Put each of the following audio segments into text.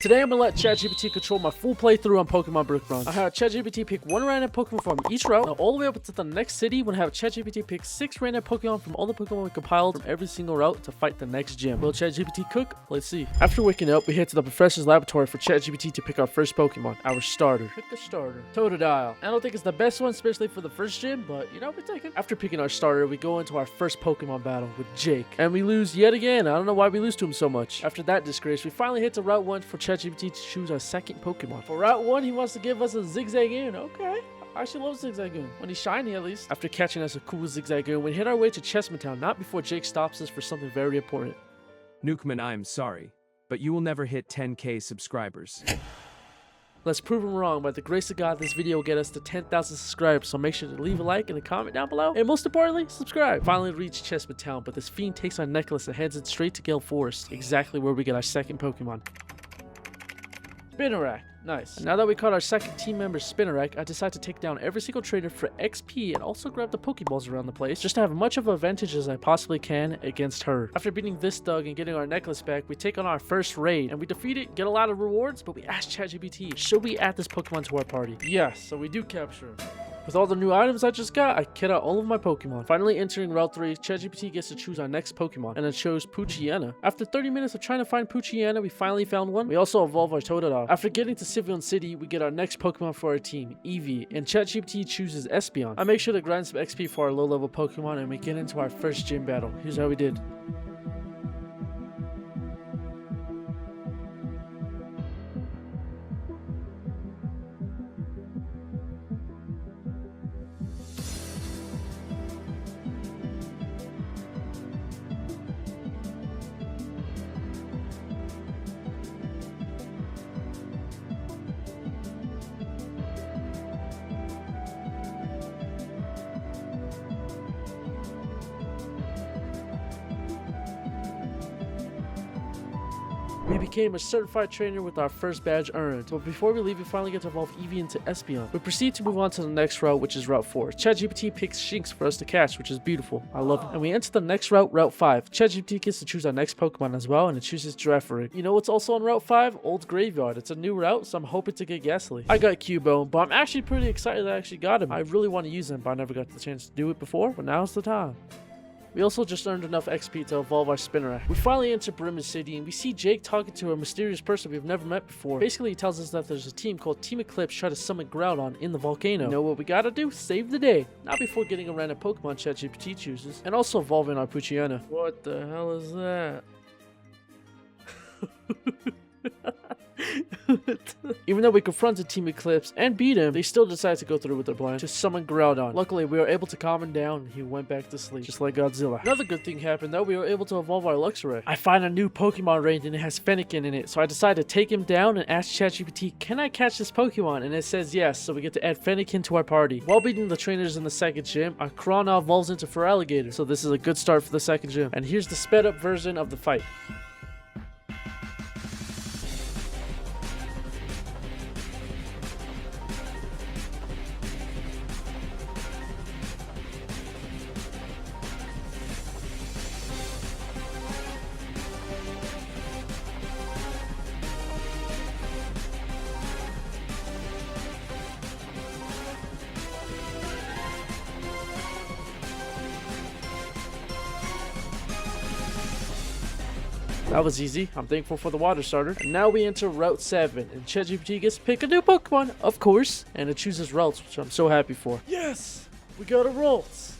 Today I'm gonna let ChatGPT control my full playthrough on Pokemon Brick Bronze. I have ChatGPT pick one random Pokemon from each route, now all the way up to the next city when I have ChatGPT pick 6 random Pokemon from all the Pokemon we compiled from every single route to fight the next gym. Will ChatGPT cook? Let's see. After waking up, we head to the professor's laboratory for ChatGPT to pick our first Pokemon, our starter. Pick a starter. Totodile. I don't think it's the best one, especially for the first gym, but you know, we take it. After picking our starter, we go into our first Pokemon battle with Jake, and we lose yet again. I don't know why we lose to him so much. After that disgrace, we finally hit to Route 1 for ChatGPT to choose our second Pokemon. For Route 1, he wants to give us a Zigzagoon. Okay. I actually love Zigzagoon. When he's shiny, at least. After catching us a cool Zigzagoon, we hit our way to Chessman Town, not before Jake stops us for something very important. Nukeman, I am sorry, but you will never hit 10K subscribers. Let's prove him wrong. By the grace of God, this video will get us to 10,000 subscribers, so make sure to leave a like and a comment down below. And most importantly, subscribe. Finally reached Chessman Town, but this fiend takes our necklace and heads it straight to Gale Forest, exactly where we get our second Pokemon. Spinarak. Nice. And now that we caught our second team member Spinarak, I decide to take down every single trainer for XP and also grab the Pokeballs around the place just to have much of an advantage as I possibly can against her. After beating this thug and getting our necklace back, we take on our first raid and we defeat it, get a lot of rewards, but we ask ChatGPT, should we add this Pokemon to our party? Yes, so we do capture him. With all the new items I just got, I kit out all of my Pokemon. Finally entering Route 3, ChatGPT gets to choose our next Pokemon, and it chose Poochyena. After 30 minutes of trying to find Poochyena, we finally found one. We also evolve our Totodile. After getting to Antheon City, we get our next Pokemon for our team, Eevee, and ChatGPT chooses Espeon. I make sure to grind some XP for our low-level Pokemon, and we get into our first gym battle. Here's how we did. We became a certified trainer with our first badge earned, but before we leave, we finally get to evolve Eevee into Espeon. We proceed to move on to the next route, which is Route 4. ChatGPT picks Shinx for us to catch, which is beautiful. I love it. And we enter the next route, Route 5. ChatGPT gets to choose our next Pokemon as well, and it chooses Girafarig. You know what's also on Route 5? Old Graveyard. It's a new route, so I'm hoping to get Ghastly. I got Cubone, but I'm actually pretty excited that I actually got him. I really want to use him, but I never got the chance to do it before, but now's the time. We also just earned enough XP to evolve our Spinarak. We finally enter Bremen City and we see Jake talking to a mysterious person we've never met before. Basically, he tells us that there's a team called Team Eclipse trying to summon Groudon in the volcano. You know what we gotta do? Save the day. Not before getting a random Pokemon ChatGPT chooses. And also evolving our Poochyena. What the hell is that? Even though we confronted Team Eclipse and beat him, they still decided to go through with their plan to summon Groudon. Luckily, we were able to calm him down and he went back to sleep, just like Godzilla. Another good thing happened though, we were able to evolve our Luxray. I find a new Pokemon range and it has Fennekin in it, so I decided to take him down and ask ChatGPT, can I catch this Pokemon? And it says yes, so we get to add Fennekin to our party. While beating the trainers in the second gym, our Kraw now evolves into Feraligatr, so this is a good start for the second gym. And here's the sped up version of the fight. That was easy. I'm thankful for the water starter. And now we enter Route 7, and ChatGPT gets to pick a new Pokemon, of course, and it chooses Ralts, which I'm so happy for. Yes! We got a Ralts!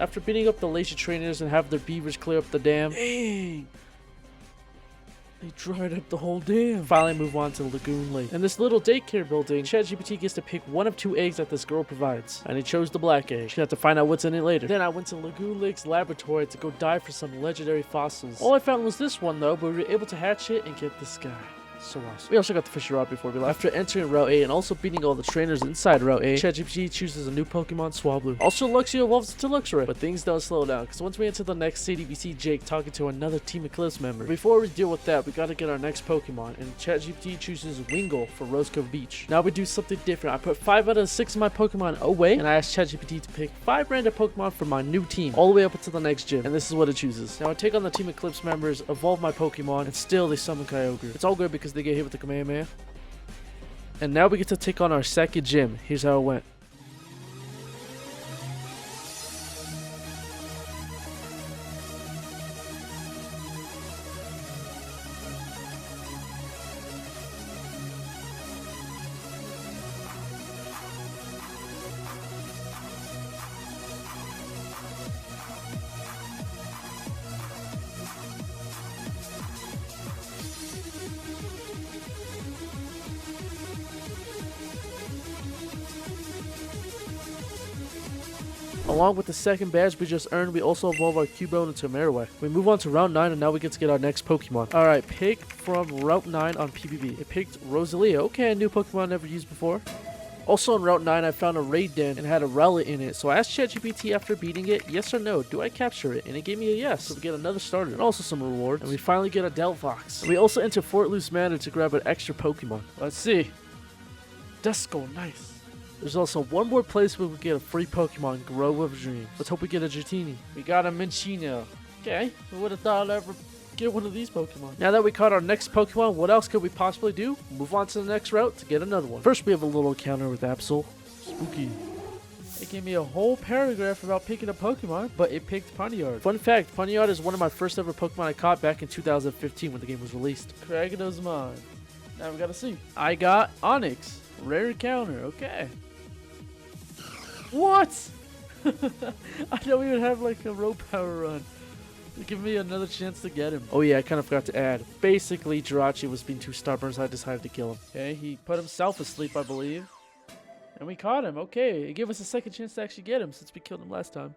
After beating up the lazy trainers and have their beavers clear up the dam, dang! They dried up the whole dam. Finally move on to Lagoon Lake. In this little daycare building, ChatGPT gets to pick one of 2 eggs that this girl provides. And he chose the black egg. She'll have to find out what's in it later. Then I went to Lagoon Lake's laboratory to go dive for some legendary fossils. All I found was this one though, but we were able to hatch it and get this guy. So awesome. We also got the fishy rod before we left. After entering Route A and also beating all the trainers inside Route A, ChatGPT chooses a new Pokemon, Swablu. Also, Luxio evolves into Luxray. But things don't slow down, because once we enter the next city, we see Jake talking to another Team Eclipse member. Before we deal with that, we gotta get our next Pokemon, and ChatGPT chooses Wingull for Rose Cove Beach. Now we do something different. I put 5 out of 6 of my Pokemon away, and I asked ChatGPT to pick 5 random Pokemon for my new team, all the way up until the next gym, and this is what it chooses. Now I take on the Team Eclipse members, evolve my Pokemon, and still they summon Kyogre. It's all good because they get hit with the Kamehameha. And now we get to take on our second gym. Here's how it went. Along with the second badge we just earned, we also evolve our Cubone into Marowak. We move on to Route 9, and now we get to get our next Pokemon. Alright, pick from Route 9 on PvP. It picked Rosalia. Okay, a new Pokemon I never used before. Also on Route 9, I found a raid den and had a Rowlet in it. So I asked ChatGPT after beating it, yes or no, do I capture it? And it gave me a yes. So we get another starter and also some rewards. And we finally get a Delphox. And we also enter Fort Loose Manor to grab an extra Pokemon. Let's see. Disco, nice. There's also one more place where we get a free Pokemon, Grove of Dreams. Let's hope we get a Dratini. We got a Minchino. Okay, who would have thought I'd ever get one of these Pokemon? Now that we caught our next Pokemon, what else could we possibly do? Move on to the next route to get another one. First, we have a little encounter with Absol. Spooky. It gave me a whole paragraph about picking a Pokemon, but it picked Ponyard. Fun fact, Ponyard is one of my first ever Pokemon I caught back in 2015 when the game was released. Kraos Mines. Now we gotta see. I got Onyx. Rare encounter, okay. What? I don't even have like a rope power run. Give me another chance to get him. Oh yeah, I kind of forgot to add. Basically, Jirachi was being too stubborn, so I decided to kill him. Okay, he put himself asleep, I believe. And we caught him. Okay, it gave us a second chance to actually get him since we killed him last time.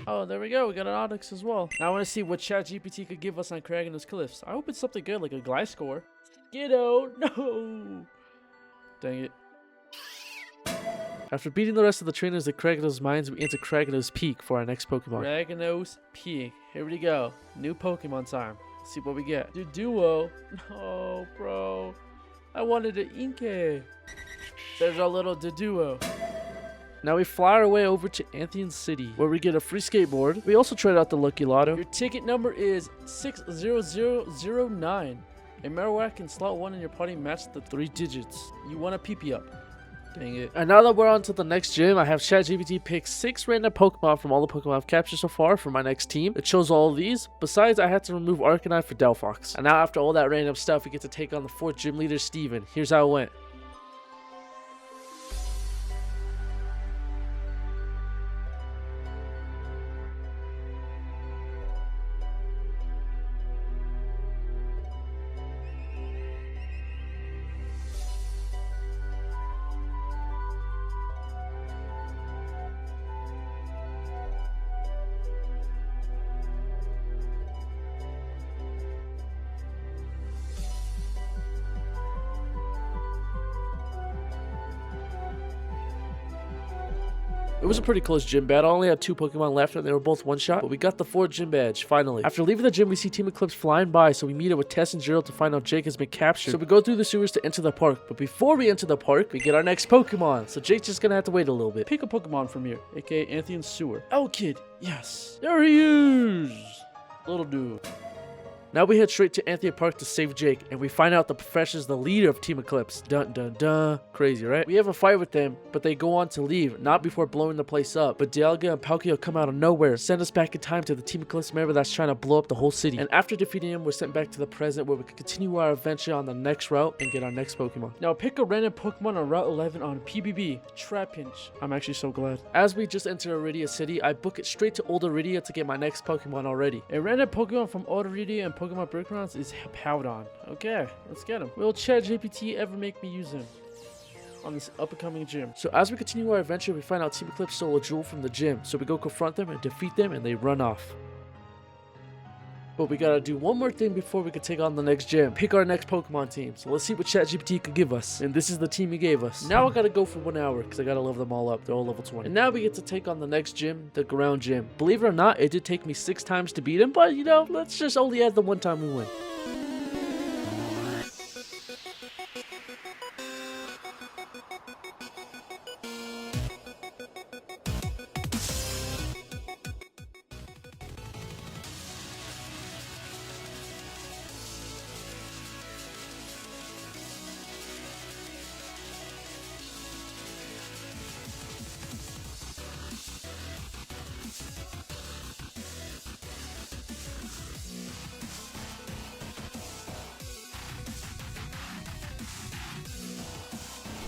Oh, there we go. We got an Onyx as well. Now I want to see what ChatGPT could give us on Kragen's Cliffs. I hope it's something good, like a Gliscor. Ghetto, no! Dang it. After beating the rest of the trainers at Kraos Mines, we enter Kraos Peak for our next Pokemon. Kraos Peak. Here we go. New Pokemon time. Let's see what we get. Duo. No, bro. I wanted an Inkay. There's our little Duo. Now we fly our way over to Antheon City, where we get a free skateboard. We also tried out the Lucky Lotto. Your ticket number is 60009. A Marowak and slot 1 in your party match the 3 digits. You want a PP up. Dang it. And now that we're on to the next gym, I have ChatGPT pick 6 random Pokemon from all the Pokemon I've captured so far for my next team. It shows all of these. Besides, I had to remove Arcanine for Delphox. And now after all that random stuff, we get to take on the 4th gym leader, Steven. Here's how it went. It was a pretty close gym battle. I only had 2 Pokemon left and they were both one-shot, but we got the 4th gym badge, finally. After leaving the gym, we see Team Eclipse flying by, so we meet up with Tess and Gerald to find out Jake has been captured. So we go through the sewers to enter the park, but before we enter the park, we get our next Pokemon. So Jake's just gonna have to wait a little bit. Pick a Pokemon from here, aka Antheon Sewer. Oh, kid, yes. There he is! Little dude. Now we head straight to Antheon Park to save Jake, and we find out the professor is the leader of Team Eclipse. Dun dun dun. Crazy, right? We have a fight with them, but they go on to leave, not before blowing the place up. But Dialga and Palkia come out of nowhere, send us back in time to the Team Eclipse member that's trying to blow up the whole city. And after defeating him, we're sent back to the present where we can continue our adventure on the next route and get our next Pokemon. Now pick a random Pokemon on Route 11 on PBB. Trapinch. I'm actually so glad. As we just enter Iridia City, I book it straight to Old Iridia to get my next Pokemon already. A random Pokemon from Old Iridia and Pokemon Breakgrounds is Powdon. Okay, let's get him. Will ChatGPT ever make me use him on this up-and-coming gym? So as we continue our adventure, we find out Team Eclipse stole a jewel from the gym. So we go confront them and defeat them, and they run off. But we gotta do one more thing before we can take on the next gym. Pick our next Pokemon team. So let's see what ChatGPT could give us. And this is the team he gave us. Now I gotta go for 1 hour because I gotta level them all up. They're all level 20. And now we get to take on the next gym, the ground gym. Believe it or not, it did take me 6 times to beat him, but you know, let's just only add the 1 time we win.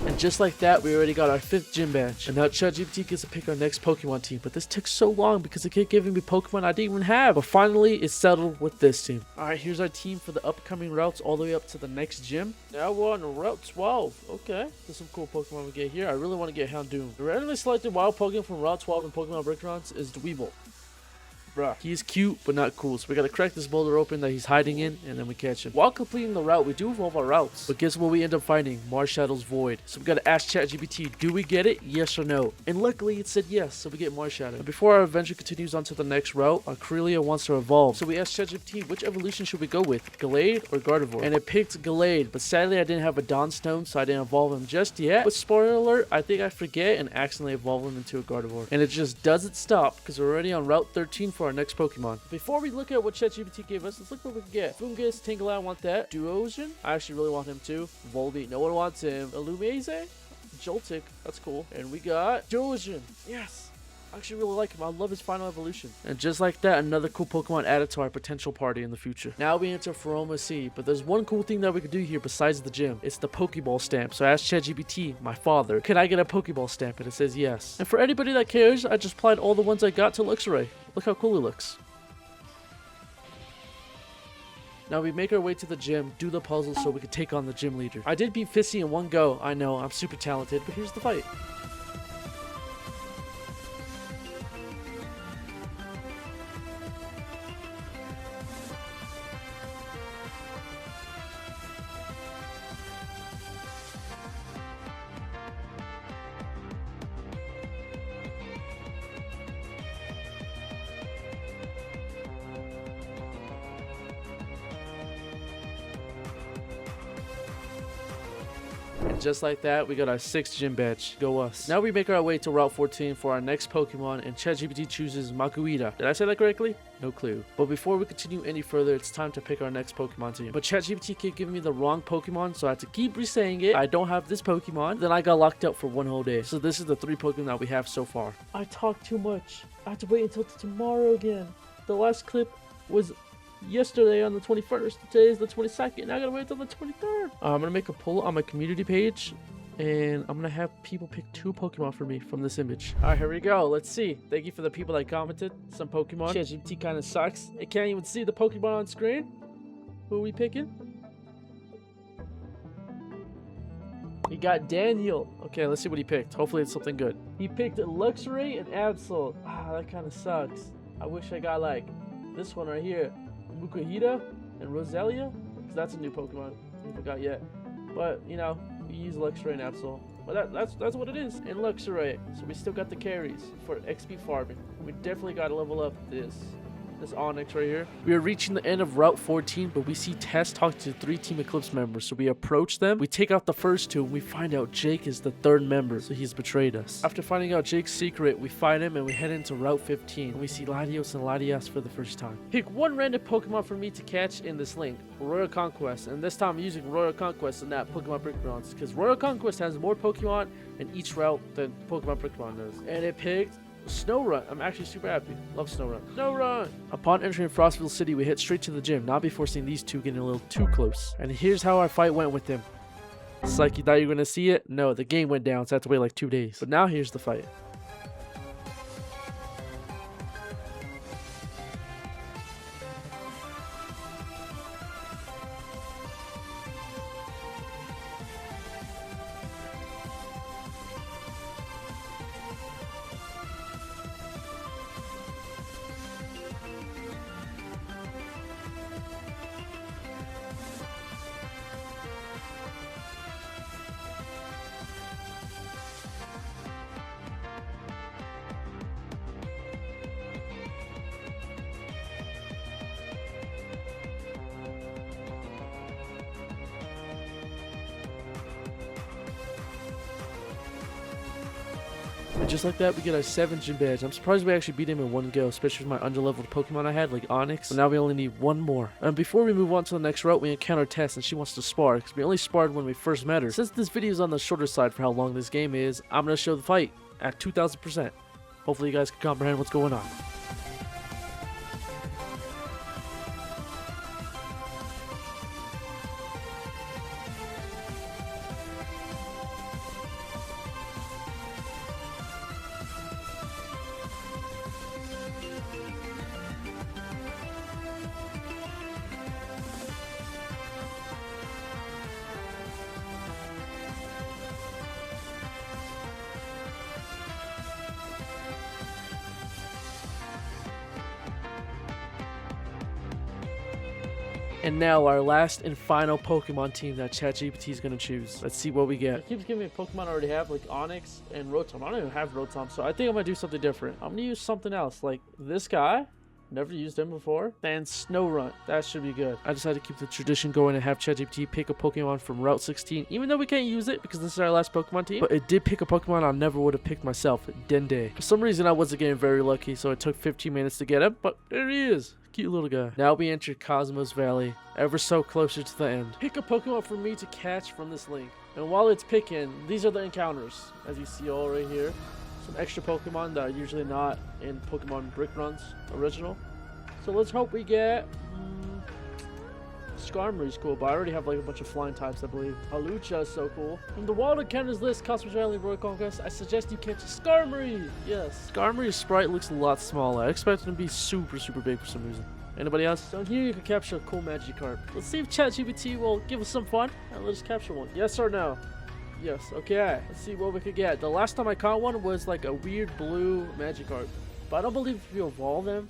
And just like that, we already got our 5th gym badge. And now ChatGPT gets to pick our next Pokemon team. But this took so long because it kept giving me Pokemon I didn't even have. But finally, it's settled with this team. Alright, here's our team for the upcoming routes all the way up to the next gym. Now we're on Route 12. Okay, there's some cool Pokemon we get here. I really want to get Houndoom. The randomly selected wild Pokemon from Route 12 in Pokemon Breakdowns is Dweeble. Bruh, he's cute but not cool, so we gotta crack this boulder open that he's hiding in, and then we catch him. While completing the route, we do evolve our routes, but guess what we end up finding? Marshallow's Void. So we gotta ask ChatGPT, do we get it? Yes or no? And luckily it said yes, so we get Marshadow. And before our adventure continues on to the next route, our Corellia wants to evolve, so we asked ChatGPT, which evolution should we go with? Gallade or Gardevoir? And it picked Gallade, but sadly I didn't have a Dawnstone, so I didn't evolve him just yet. But spoiler alert, I think I forget and accidentally evolve him into a Gardevoir. And it just doesn't stop, because we're already on Route 13 for our next Pokemon. Before we look at what ChatGPT gave us, let's look what we can get. Foongus, Tingle, I want that. Duosion, I actually really want him too. Volbeat, no one wants him. Loomian, Joltik, that's cool. And we got Duosion, yes. I actually really like him. I love his final evolution. And just like that, another cool Pokemon added to our potential party in the future. Now we enter Feroma City, but there's one cool thing that we could do here besides the gym. It's the Pokeball stamp. So I asked ChatGPT, my father, can I get a Pokeball stamp? And it says yes. And for anybody that cares, I just applied all the ones I got to Luxray. Look how cool he looks. Now we make our way to the gym, do the puzzle so we can take on the gym leader. I did beat Fissy in one go. I know, I'm super talented, but here's the fight. And just like that, we got our 6th gym badge. Go us. Now we make our way to Route 14 for our next Pokemon, and ChatGPT chooses Makuhita. Did I say that correctly? No clue. But before we continue any further, it's time to pick our next Pokemon team. But ChatGPT kept giving me the wrong Pokemon, so I had to keep re-saying it. I don't have this Pokemon. Then I got locked up for 1 whole day. So this is the 3 Pokemon that we have so far. I talk too much. I have to wait until tomorrow again. The last clip was yesterday on the 21st. Today is the 22nd. Now I gotta wait until the 23rd. I'm gonna make a poll on my community page, and I'm gonna have people pick 2 Pokemon for me from this image. All right, here we go. Let's see. Thank you for the people that commented. Some Pokemon. ChatGPT kind of sucks. It can't even see the Pokemon on screen. Who are we picking? We got Daniel. Okay, let's see what he picked. Hopefully it's something good. He picked Luxray and Absol. Ah, that kind of sucks. I wish I got like this one right here. Mukahita and Roselia, because that's a new Pokemon we forgot yet. But you know, we use Luxray and Absol. But that's what it is in Luxray. So we still got the carries for XP farming. We definitely got to level up this Onyx right here. We are reaching the end of Route 14, but we see Tess talk to 3 Team Eclipse members. So we approach them, we take out the first 2, and we find out Jake is the 3rd member, so he's betrayed us. After finding out Jake's secret, we fight him and we head into Route 15. And we see Latios and Latias for the first time. Pick 1 random Pokemon for me to catch in this link. Royal Conquest, and this time I'm using Royal Conquest and not Pokemon Breakdowns, because Royal Conquest has more Pokemon in each route than Pokemon Breakdown does. And it picked Snowrun. I'm actually super happy. Love Snowrun. Snowrun! Upon entering Frostville City, we head straight to the gym, not before seeing these 2 getting a little too close. And here's how our fight went with them. It's like you thought you were gonna see it? No, the game went down, so I had to wait like 2 days. But now here's the fight. And just like that, we get our 7th gym badge. I'm surprised we actually beat him in one go, especially with my underleveled Pokemon I had, like Onix. But now we only need one more. And before we move on to the next route, we encounter Tess, and she wants to spar, because we only sparred when we first met her. Since this video is on the shorter side for how long this game is, I'm going to show the fight at 2000%. Hopefully you guys can comprehend what's going on. And now our last and final Pokemon team that ChatGPT is going to choose. Let's see what we get. It keeps giving me a Pokemon I already have, like Onix and Rotom. I don't even have Rotom, so I think I'm going to do something different. I'm going to use something else, like this guy. Never used him before. And Snorunt. That should be good. I decided to keep the tradition going and have ChatGPT pick a Pokemon from Route 16. Even though we can't use it because this is our last Pokemon team. But it did pick a Pokemon I never would have picked myself. Dende. For some reason I wasn't getting very lucky, so it took 15 minutes to get him. But there he is. Cute little guy. Now we enter Cosmos Valley. Ever so closer to the end. Pick a Pokemon for me to catch from this link. And while it's picking, these are the encounters. As you see all right here. Some extra Pokemon that are usually not in Pokemon Brick Runs original. So let's hope we get Skarmory's cool, but I already have like a bunch of flying types, I believe. Halucha is so cool. From the Wild Encounters list, Cosmos Valley Royal Conquest, I suggest you catch a Skarmory. Yes. Skarmory's sprite looks a lot smaller. I expect it to be super big for some reason. Anybody else? So here you can capture a cool Magikarp. Let's see if ChatGPT will give us some fun and let us capture one. Yes or no? Yes. Okay. Let's see what we could get. The last time I caught one was like a weird blue Magikarp, but I don't believe if you evolve them,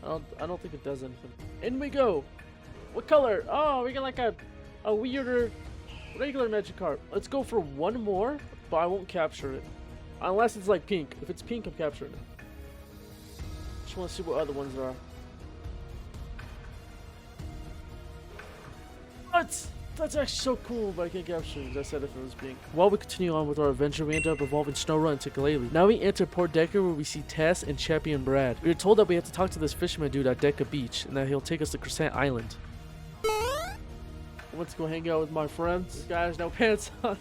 I don't think it does anything. In we go. What color? Oh, we got like a weirder regular Magikarp. Let's go for one more, but I won't capture it. Unless it's like pink. If it's pink, I'm capturing it. Just want to see what other ones there are. What? That's actually so cool, but I can't capture it, as I said, if it was pink. While we continue on with our adventure, we end up evolving Snorunt into Glalie. Now we enter Port Decker, where we see Tess and Champion Brad. We are told that we have to talk to this fisherman dude at Deca Beach, and that he'll take us to Crescent Island. I want to go hang out with my friends. This guy has no pants on.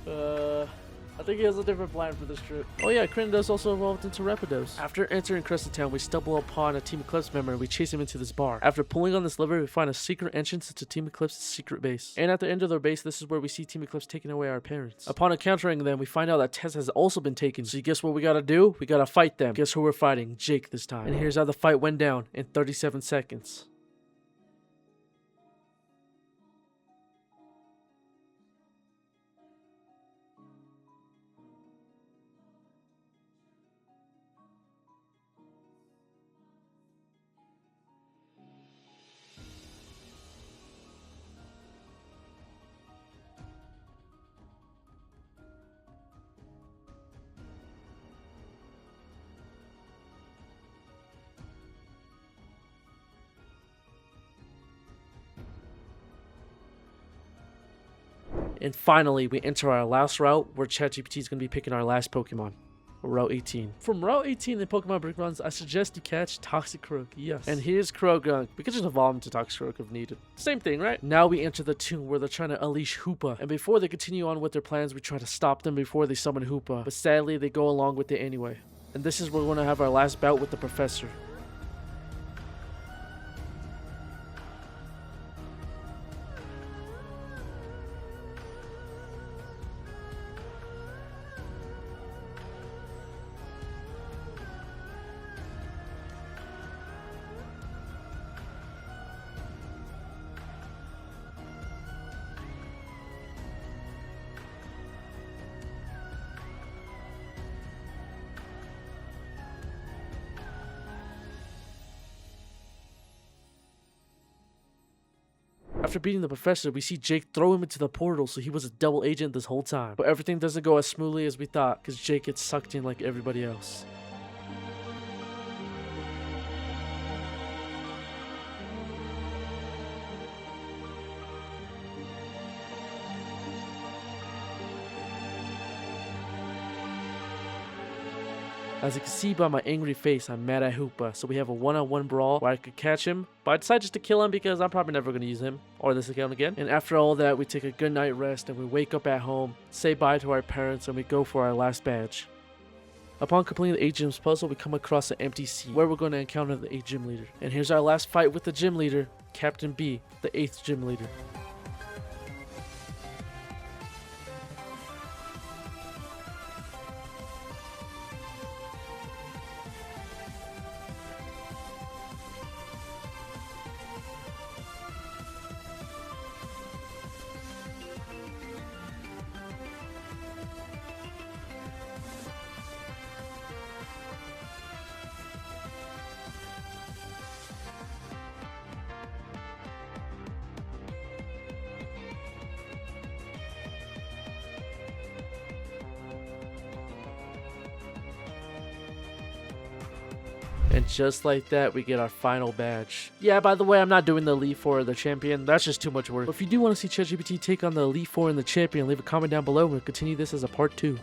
I think he has a different plan for this trip. Oh yeah, Cranidos also evolved into Rapidos. After entering Crescent Town, we stumble upon a Team Eclipse member and we chase him into this bar. After pulling on this lever, we find a secret entrance into Team Eclipse's secret base. And at the end of their base, this is where we see Team Eclipse taking away our parents. Upon encountering them, we find out that Tess has also been taken. So guess what we gotta do? We gotta fight them. Guess who we're fighting? Jake this time. And here's how the fight went down in 37 seconds. And finally, we enter our last route, where ChatGPT is going to be picking our last Pokemon. Route 18. From Route 18 in Pokemon Brick Runs, I suggest you catch Toxicroak. Yes. And here's Croagunk. We could just evolve him to Toxicroak if needed. Same thing, right? Now we enter the tomb where they're trying to unleash Hoopa. And before they continue on with their plans, we try to stop them before they summon Hoopa. But sadly, they go along with it anyway. And this is where we're going to have our last bout with the Professor. After beating the Professor, we see Jake throw him into the portal, so he was a double agent this whole time. But everything doesn't go as smoothly as we thought, because Jake gets sucked in like everybody else. As you can see by my angry face, I'm mad at Hoopa, so we have a one-on-one brawl where I could catch him, but I decide just to kill him because I'm probably never going to use him or this account again. And after all that, we take a good night rest and we wake up at home, say bye to our parents, and we go for our last badge. Upon completing the 8 gyms puzzle, we come across an empty seat where we're going to encounter the 8 gym leader. And here's our last fight with the gym leader, Captain B, the 8th gym leader. And just like that, we get our final badge. Yeah, by the way, I'm not doing the Elite Four or the Champion. That's just too much work. But if you do want to see ChatGPT take on the Elite Four and the Champion, leave a comment down below and we'll continue this as a part 2.